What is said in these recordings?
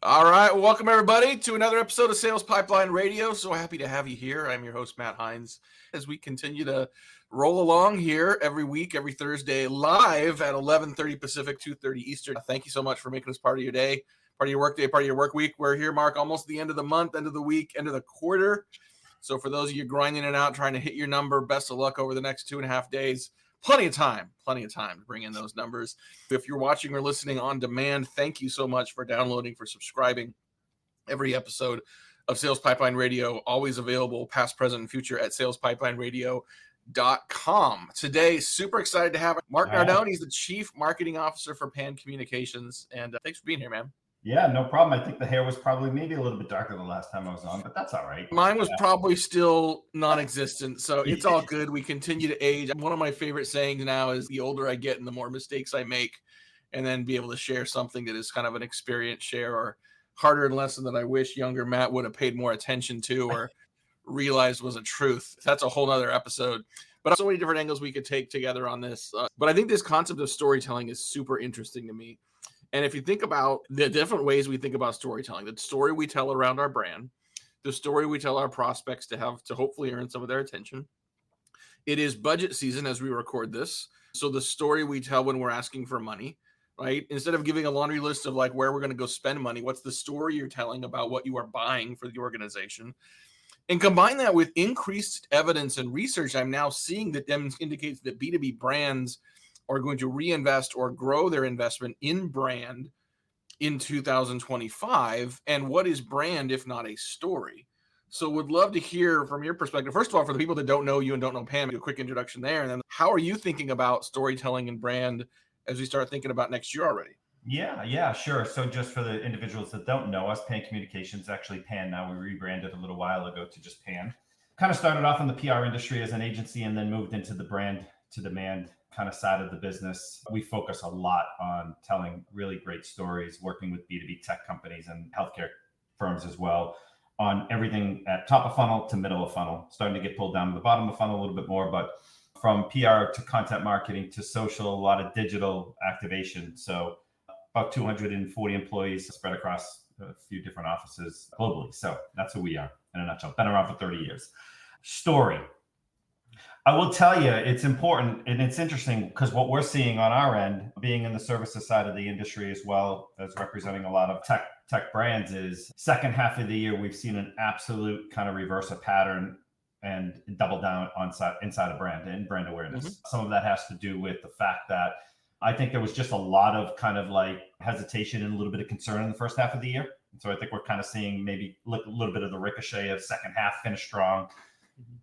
All right, welcome everybody to another episode of Sales Pipeline Radio. So happy to have you here. I'm your host, Matt Hines, as we continue to roll along here every week, every Thursday, live at 11:30 Pacific, 2:30 Eastern. Thank you so much for making us part of your day, part of your work day, part of your work week. We're here, Mark, almost the end of the month, end of the week, end of the quarter. So for those of you grinding it out, trying to hit your number, best of luck over the next 2.5 days. Plenty of time to bring in those numbers. If you're watching or listening on demand, thank you so much for downloading, for subscribing. Every episode of Sales Pipeline Radio, always available, past, present, and future at salespipelineradio.com. Today, super excited to have Mark Nardone. He's the Chief Marketing Officer for Pan Communications. And thanks for being here, man. Yeah, no problem. I think the hair was probably maybe a little bit darker the last time I was on, but that's all right. Mine was probably still non-existent, so it's all good. We continue to age. One of my favorite sayings now is the older I get and the more mistakes I make, and then be able to share something that is kind of an experience share or harder lesson that I wish younger Matt would have paid more attention to or realized was a truth. That's a whole nother episode. But so many different angles we could take together on this. But I think this concept of storytelling is super interesting to me. And if you think about the different ways we think about storytelling, the story we tell around our brand, the story we tell our prospects to hopefully earn some of their attention. It is budget season as we record this. So the story we tell when we're asking for money, right? Instead of giving a laundry list of like where we're going to go spend money, what's the story you're telling about what you are buying for the organization? And combine that with increased evidence and research I'm now seeing that indicates that B2B brands are going to reinvest or grow their investment in brand in 2025. And what is brand if not a story? So would love to hear from your perspective. First of all, for the people that don't know you and don't know Pam, a quick introduction there. And then how are you thinking about storytelling and brand as we start thinking about next year already? Yeah, sure. So just for the individuals that don't know us, Pan Communications, actually Pan now, we rebranded a little while ago to just Pan. Kind of started off in the PR industry as an agency and then moved into the brand to demand kind of side of the business. We focus a lot on telling really great stories, working with B2B tech companies and healthcare firms as well, on everything at top of funnel to middle of funnel, starting to get pulled down to the bottom of funnel a little bit more, but from PR to content marketing to social, a lot of digital activation. So about 240 employees spread across a few different offices globally. So that's who we are in a nutshell. Been around for 30 years. Story. I will tell you, it's important and it's interesting because what we're seeing on our end, being in the services side of the industry as well as representing a lot of tech brands, is second half of the year, we've seen an absolute kind of reverse a pattern and double down on inside of brand and brand awareness. Mm-hmm. Some of that has to do with the fact that I think there was just a lot of kind of like hesitation and a little bit of concern in the first half of the year. And so I think we're kind of seeing maybe a little bit of the ricochet of second half finish strong,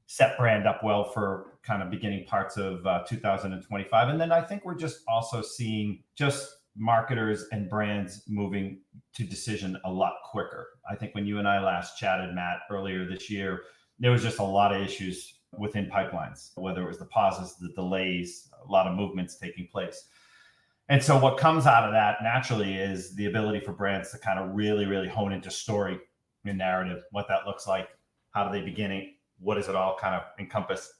set brand up well for kind of beginning parts of 2025. And then I think we're just also seeing just marketers and brands moving to decision a lot quicker. I think when you and I last chatted, Matt, earlier this year, there was just a lot of issues within pipelines, whether it was the pauses, the delays, a lot of movements taking place. And so what comes out of that naturally is the ability for brands to kind of really, really hone into story and narrative, what that looks like, how do they begin it, what does it all kind of encompass?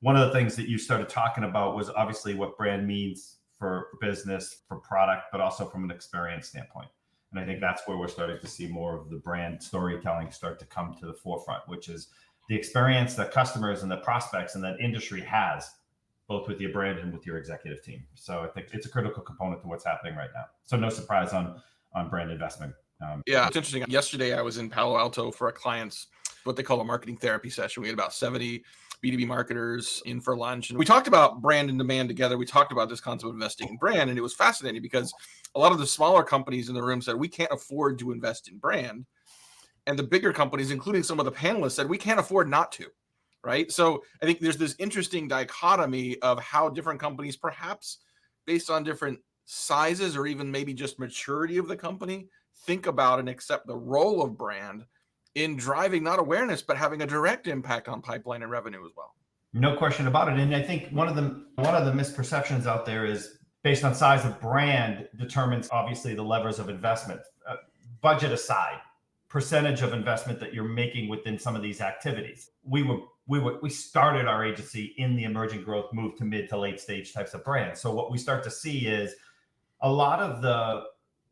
One of the things that you started talking about was obviously what brand means for business, for product, but also from an experience standpoint. And I think that's where we're starting to see more of the brand storytelling start to come to the forefront, which is the experience that customers and the prospects and that industry has, both with your brand and with your executive team. So I think it's a critical component to what's happening right now. So no surprise on brand investment. Yeah, it's interesting. Yesterday, I was in Palo Alto for a client's what they call a marketing therapy session. We had about 70 B2B marketers in for lunch. And we talked about brand and demand together. We talked about this concept of investing in brand. And it was fascinating because a lot of the smaller companies in the room said, we can't afford to invest in brand. And the bigger companies, including some of the panelists, said, we can't afford not to. Right. So I think there's this interesting dichotomy of how different companies, perhaps based on different sizes or even maybe just maturity of the company, think about and accept the role of brand in driving not awareness, but having a direct impact on pipeline and revenue as well. No question about it. And I think one of the misperceptions out there is based on size of brand determines obviously the levers of investment. Budget aside, percentage of investment that you're making within some of these activities. We started our agency in the emerging growth, move to mid to late stage types of brands. So what we start to see is a lot of the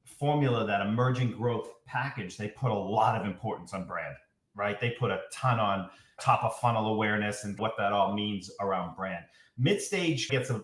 formula, that emerging growth package, they put a lot of importance on brand, right? They put a ton on top of funnel awareness and what that all means around brand. Mid stage gets a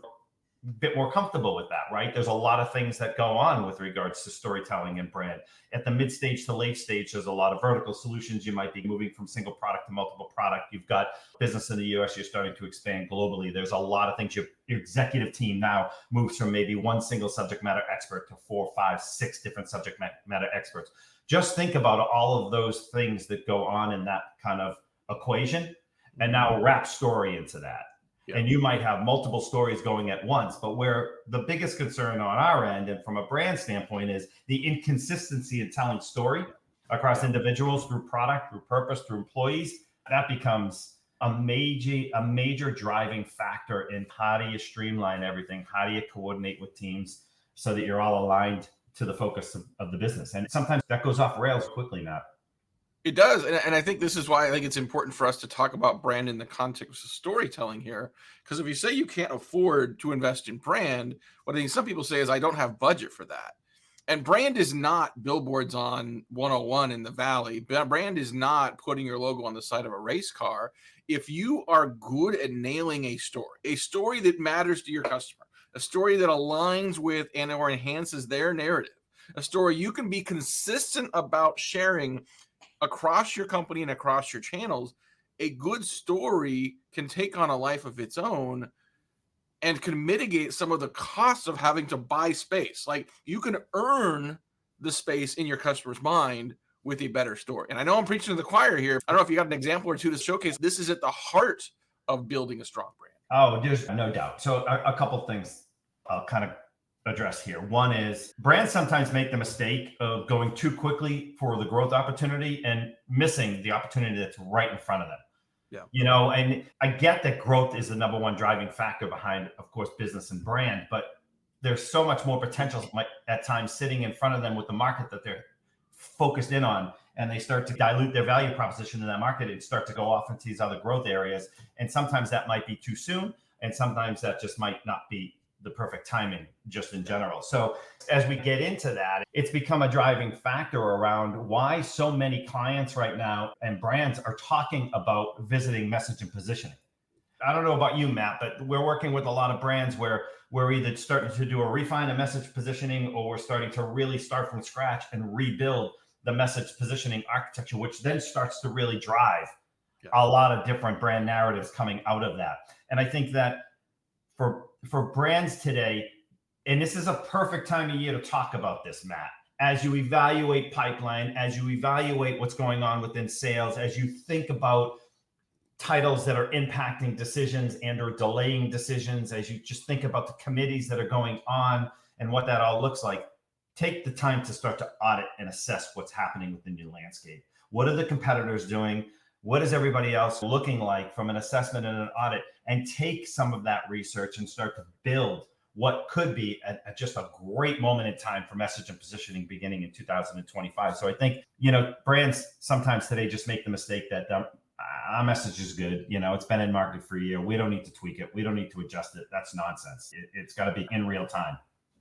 bit more comfortable with that, right? There's a lot of things that go on with regards to storytelling and brand. At the mid stage to late stage, there's a lot of vertical solutions. You might be moving from single product to multiple product. You've got business in the US, you're starting to expand globally. There's a lot of things. Your executive team now moves from maybe one single subject matter expert to 4, 5, 6 different subject matter experts. Just think about all of those things that go on in that kind of equation, and now wrap story into that. Yeah. And you might have multiple stories going at once, but where the biggest concern on our end and from a brand standpoint is the inconsistency in telling story across individuals, through product, through purpose, through employees. That becomes a major driving factor in how do you streamline everything? How do you coordinate with teams so that you're all aligned to the focus of the business? And sometimes that goes off rails quickly now. It does. And I think this is why I think it's important for us to talk about brand in the context of storytelling here. Because if you say you can't afford to invest in brand, what I think some people say is, I don't have budget for that. And brand is not billboards on 101 in the Valley. Brand is not putting your logo on the side of a race car. If you are good at nailing a story that matters to your customer, a story that aligns with and or enhances their narrative, a story you can be consistent about sharing across your company and across your channels, a good story can take on a life of its own and can mitigate some of the costs of having to buy space. Like, you can earn the space in your customer's mind with a better story. And I know I'm preaching to the choir here. I don't know if you got an example or two to showcase. This is at the heart of building a strong brand. Oh, there's no doubt. So a couple of things I'll kind of address here. One is, brands sometimes make the mistake of going too quickly for the growth opportunity and missing the opportunity that's right in front of them. Yeah. You know, and I get that growth is the number one driving factor behind, of course, business and brand, but there's so much more potential at times sitting in front of them with the market that they're focused in on, and they start to dilute their value proposition in that market and start to go off into these other growth areas. And sometimes that might be too soon, and sometimes that just might not be the perfect timing just in general. So as we get into that, it's become a driving factor around why so many clients right now and brands are talking about visiting message and positioning. I don't know about you, Matt, but we're working with a lot of brands where we're either starting to do a refine of message positioning, or we're starting to really start from scratch and rebuild the message positioning architecture, which then starts to really drive a lot of different brand narratives coming out of that. And I think that for brands today, and this is a perfect time of year to talk about this, Matt, as you evaluate pipeline, as you evaluate what's going on within sales, as you think about titles that are impacting decisions and or delaying decisions, as you just think about the committees that are going on and what that all looks like, take the time to start to audit and assess what's happening within your landscape. What are the competitors doing? What is everybody else looking like from an assessment and an audit? And take some of that research and start to build what could be just a great moment in time for message and positioning beginning in 2025. So I think, brands sometimes today just make the mistake that our message is good. It's been in market for a year. We don't need to tweak it. We don't need to adjust it. That's nonsense. It's got to be in real time.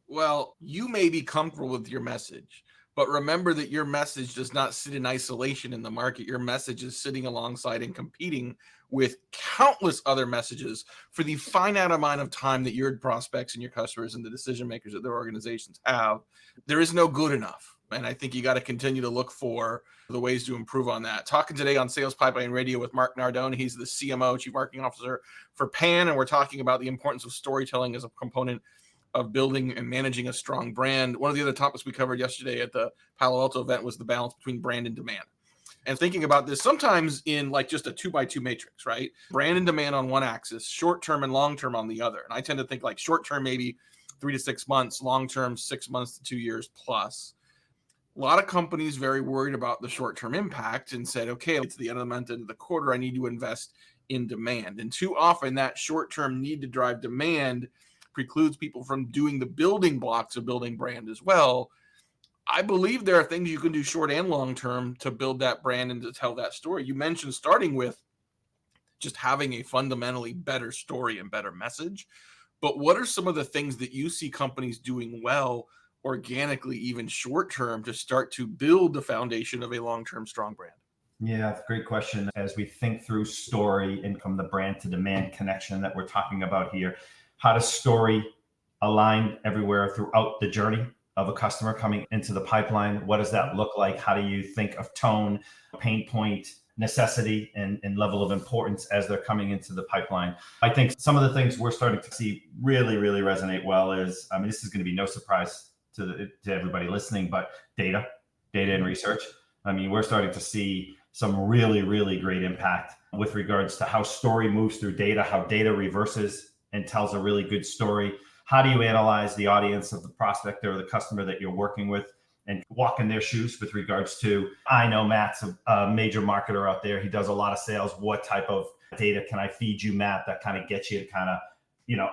Well, you may be comfortable with your message, but remember that your message does not sit in isolation in the market. Your message is sitting alongside and competing with countless other messages for the finite amount of time that your prospects and your customers and the decision makers that their organizations have. There is no good enough. And I think you got to continue to look for the ways to improve on that. Talking today on Sales Pipeline Radio with Mark Nardone. He's the CMO, Chief Marketing Officer for PAN. And we're talking about the importance of storytelling as a component of building and managing a strong brand. One of the other topics we covered yesterday at the Palo Alto event was the balance between brand and demand. And thinking about this sometimes in like just a 2x2 matrix, right? Brand and demand on one axis, short-term and long-term on the other. And I tend to think like short-term, maybe 3 to 6 months, long-term, 6 months to 2 years plus. A lot of companies very worried about the short-term impact and said, okay, it's the end of the month, end of the quarter, I need to invest in demand. And too often that short-term need to drive demand precludes people from doing the building blocks of building brand as well. I believe there are things you can do short and long term to build that brand and to tell that story. You mentioned starting with just having a fundamentally better story and better message. But what are some of the things that you see companies doing well organically, even short term, to start to build the foundation of a long term strong brand? Yeah, it's a great question. As we think through story and from the brand to demand connection that we're talking about here, how does story align everywhere throughout the journey of a customer coming into the pipeline? What does that look like? How do you think of tone, pain point, necessity, and level of importance as they're coming into the pipeline? I think some of the things we're starting to see really, really resonate well is, I mean, this is going to be no surprise to everybody listening, but data and research. I mean, we're starting to see some really, really great impact with regards to how story moves through data, how data reverses and tells a really good story. How do you analyze the audience of the prospect or the customer that you're working with and walk in their shoes with regards to, I know Matt's a major marketer out there. He does a lot of sales. What type of data can I feed you, Matt, that kind of gets you to kind of,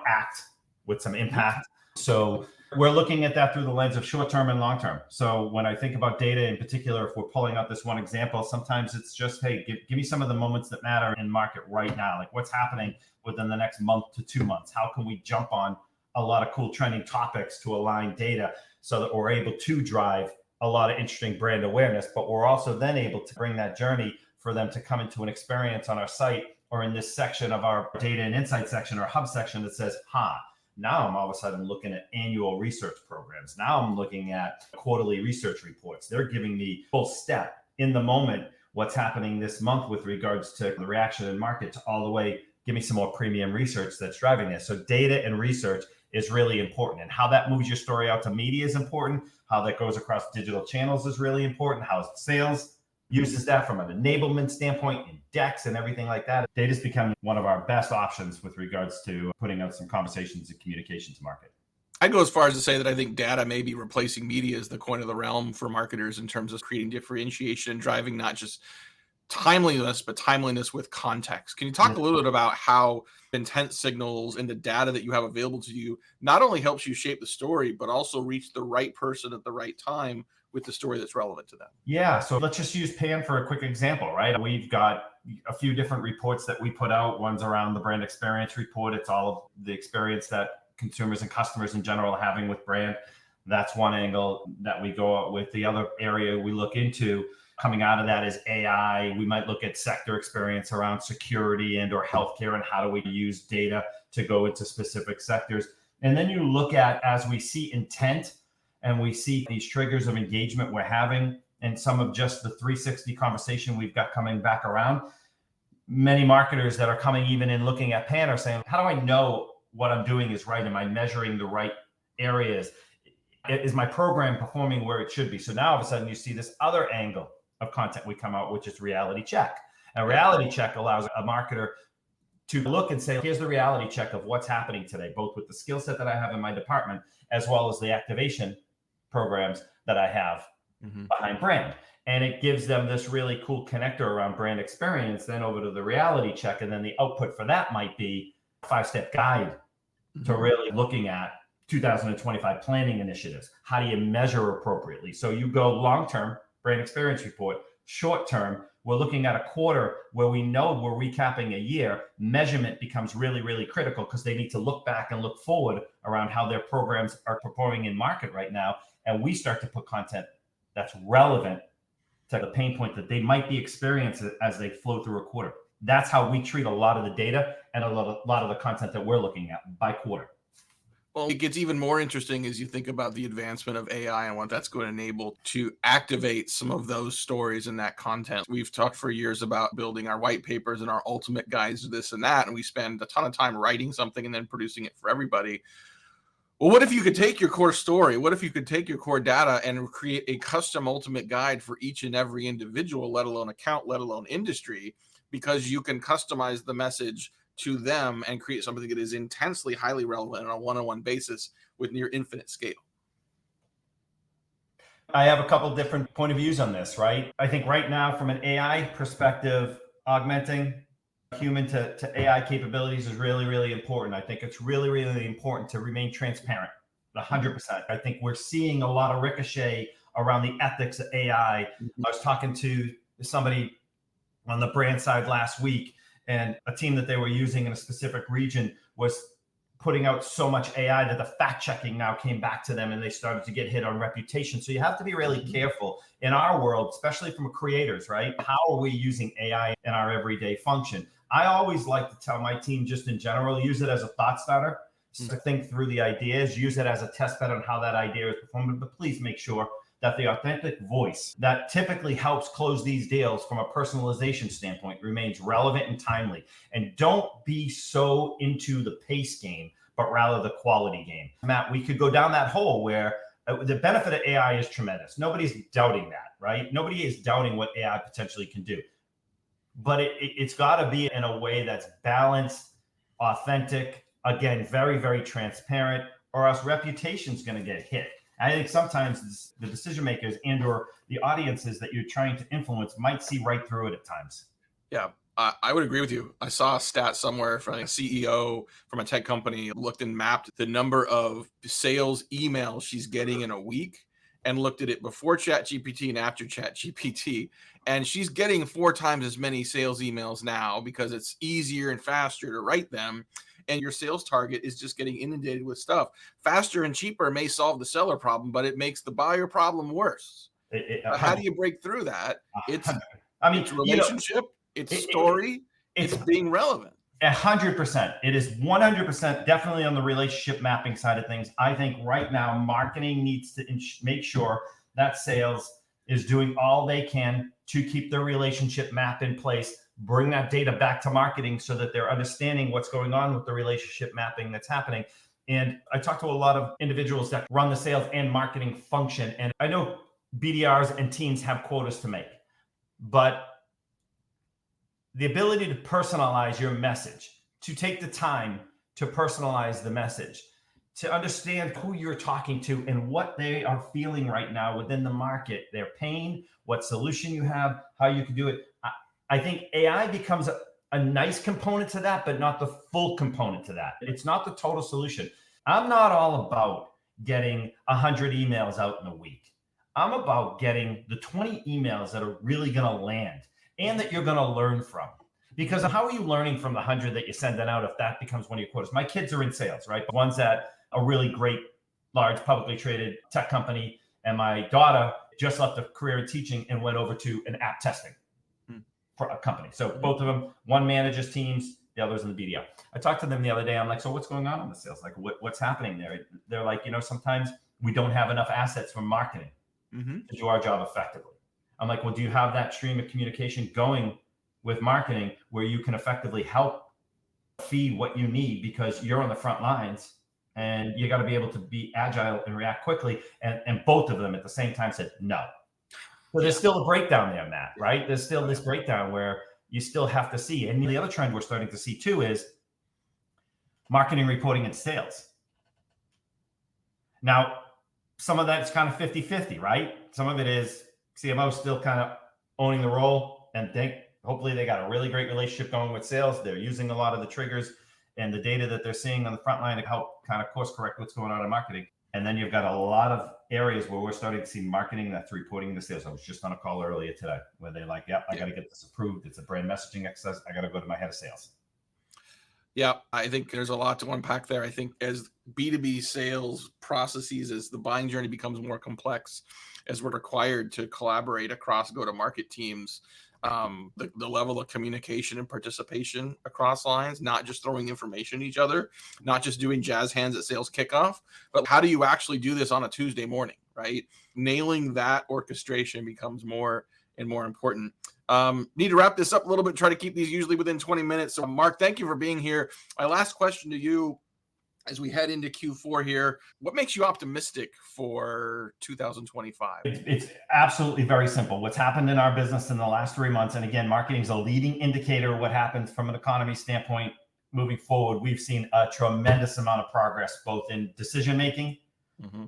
act with some impact? So we're looking at that through the lens of short-term and long-term. So when I think about data in particular, if we're pulling out this one example, sometimes it's just, hey, give me some of the moments that matter in market right now. Like what's happening within the next month to 2 months? How can we jump on a lot of cool trending topics to align data so that we're able to drive a lot of interesting brand awareness, but we're also then able to bring that journey for them to come into an experience on our site or in this section of our data and insight section or hub section that says, now I'm all of a sudden looking at annual research programs. Now I'm looking at quarterly research reports. They're giving me full step in the moment what's happening this month with regards to the reaction in markets all the way. Give me some more premium research that's driving this. So data and research is really important. And how that moves your story out to media is important. How that goes across digital channels is really important. How sales uses that from an enablement standpoint in decks and everything like that. Data's become one of our best options with regards to putting out some conversations and communication to market. I go as far as to say that I think data may be replacing media as the coin of the realm for marketers in terms of creating differentiation and driving not just timeliness, but timeliness with context. Can you talk a little bit about how intent signals and the data that you have available to you not only helps you shape the story, but also reach the right person at the right time with the story that's relevant to them? Yeah, so let's just use Pan for a quick example, right? We've got a few different reports that we put out. One's around the brand experience report. It's all of the experience that consumers and customers in general are having with brand. That's one angle that we go out with. The other area we look into coming out of that is AI. We might look at sector experience around security and or healthcare and how do we use data to go into specific sectors. And then you look at, as we see intent and we see these triggers of engagement we're having and some of just the 360 conversation we've got coming back around, many marketers that are coming even in looking at Pan are saying, how do I know what I'm doing is right? Am I measuring the right areas? Is my program performing where it should be? So now all of a sudden you see this other angle of content we come out, which is reality check. And reality check allows a marketer to look and say, here's the reality check of what's happening today, both with the skill set that I have in my department, as well as the activation programs that I have behind brand. And it gives them this really cool connector around brand experience, then over to the reality check. And then the output for that might be a 5-step guide to really looking at 2025 planning initiatives. How do you measure appropriately? So you go long-term, brand experience report, short-term, we're looking at a quarter where we know we're recapping a year. Measurement becomes really, really critical because they need to look back and look forward around how their programs are performing in market right now. And we start to put content that's relevant to the pain point that they might be experiencing as they flow through a quarter. That's how we treat a lot of the data and a lot of the content that we're looking at by quarter. Well, it gets even more interesting as you think about the advancement of AI and what that's going to enable to activate some of those stories and that content. We've talked for years about building our white papers and our ultimate guides to this and that, and we spend a ton of time writing something and then producing it for everybody. Well, what if you could take your core story? What if you could take your core data and create a custom ultimate guide for each and every individual, let alone account, let alone industry, because you can customize the message to them and create something that is intensely highly relevant on a one-on-one basis with near infinite scale? I have a couple different point of views on this, right? I think right now from an AI perspective, augmenting human to AI capabilities is really, really important. I think it's really, really important to remain transparent, 100%. I think we're seeing a lot of ricochet around the ethics of AI. I was talking to somebody on the brand side last week, and a team that they were using in a specific region was putting out so much AI that the fact checking now came back to them and they started to get hit on reputation. So you have to be really careful in our world, especially from creators, right? How are we using AI in our everyday function? I always like to tell my team, just in general, use it as a thought starter. So think through the ideas, use it as a test bed on how that idea is performing, but please make sure that the authentic voice that typically helps close these deals from a personalization standpoint remains relevant and timely. And don't be so into the pace game, but rather the quality game. Matt, we could go down that hole where the benefit of AI is tremendous. Nobody's doubting that, right? Nobody is doubting what AI potentially can do. But it's got to be in a way that's balanced, authentic, again, very, very transparent, or else reputation's going to get hit. I think sometimes the decision makers and or the audiences that you're trying to influence might see right through it at times. Yeah, I would agree with you. I saw a stat somewhere from a CEO from a tech company, looked and mapped the number of sales emails she's getting in a week and looked at it before ChatGPT and after ChatGPT. And she's getting 4 times as many sales emails now because it's easier and faster to write them. And your sales target is just getting inundated with stuff. Faster and cheaper may solve the seller problem, but it makes the buyer problem worse. How do you break through that? It's relationship, it's story, it's being relevant. 100%. It is 100% definitely on the relationship mapping side of things. I think right now marketing needs to make sure that sales is doing all they can to keep their relationship map in place, bring that data back to marketing so that they're understanding what's going on with the relationship mapping that's happening. And I talk to a lot of individuals that run the sales and marketing function. And I know BDRs and teams have quotas to make, but the ability to personalize your message, to take the time to personalize the message, to understand who you're talking to and what they are feeling right now within the market, their pain, what solution you have, how you can do it. I think AI becomes a nice component to that, but not the full component to that. It's not the total solution. I'm not all about getting 100 emails out in a week. I'm about getting the 20 emails that are really going to land and that you're going to learn from. Because how are you learning from the 100 that you're sending out if that becomes one of your quotas? My kids are in sales, right? The one's at a really great, large, publicly traded tech company. And my daughter just left a career in teaching and went over to an app testing for a company. So both of them, one manages teams, the other's in the BDR. I talked to them the other day. I'm like, so what's going on in the sales? Like, what's happening there? They're like, sometimes we don't have enough assets from marketing to do our job effectively. I'm like, well, do you have that stream of communication going with marketing where you can effectively help feed what you need because you're on the front lines and you got to be able to be agile and react quickly. And both of them at the same time said no. So there's still a breakdown there, Matt, right? There's still this breakdown where you still have to see. And the other trend we're starting to see too is marketing reporting and sales. Now, some of that's kind of 50-50, right? Some of it is CMO still kind of owning the role and hopefully they got a really great relationship going with sales. They're using a lot of the triggers and the data that they're seeing on the front line to help kind of course correct what's going on in marketing. And then you've got a lot of areas where we're starting to see marketing that's reporting to sales. I was just on a call earlier today where they're like, I got to get this approved. It's a brand messaging exercise. I got to go to my head of sales. Yeah, I think there's a lot to unpack there. I think as B2B sales processes, as the buying journey becomes more complex, as we're required to collaborate across go-to-market teams, the level of communication and participation across lines, not just throwing information at each other, not just doing jazz hands at sales kickoff, but how do you actually do this on a Tuesday morning, right? Nailing that orchestration becomes more and more important. Need to wrap this up a little bit, try to keep these usually within 20 minutes. So Mark, thank you for being here. My last question to you as we head into Q4 here, what makes you optimistic for 2025? It's absolutely very simple. What's happened in our business in the last 3 months, and again, marketing is a leading indicator of what happens from an economy standpoint moving forward. We've seen a tremendous amount of progress, both in decision-making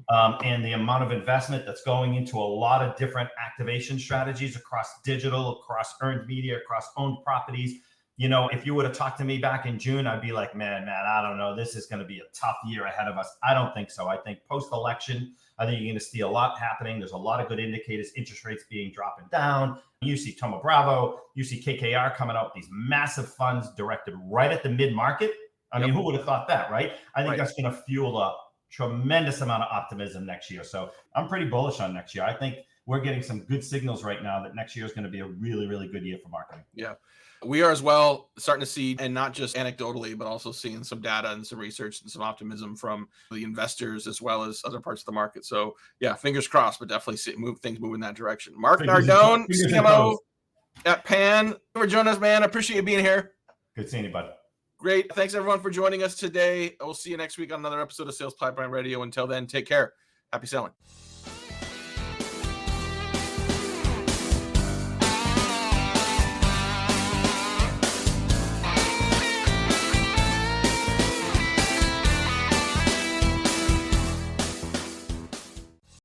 and the amount of investment that's going into a lot of different activation strategies across digital, across earned media, across owned properties. If you would have talked to me back in June, I'd be like, man, I don't know. This is going to be a tough year ahead of us. I don't think so. I think post-election, I think you're going to see a lot happening. There's a lot of good indicators, interest rates dropping down. You see Thoma Bravo, you see KKR coming out with these massive funds directed right at the mid-market. I mean, who would have thought that, right? I think Right. that's going to fuel a tremendous amount of optimism next year. So I'm pretty bullish on next year. I think we're getting some good signals right now that next year is going to be a really, really good year for marketing. Yeah. We are as well starting to see, and not just anecdotally, but also seeing some data and some research and some optimism from the investors as well as other parts of the market. So yeah, fingers crossed, but definitely things move in that direction. Mark Nardone, CMO at Pan, thank you for joining us, man. I appreciate you being here. Good seeing you, bud. Great. Thanks everyone for joining us today. We'll see you next week on another episode of Sales Pipeline Radio. Until then, take care. Happy selling.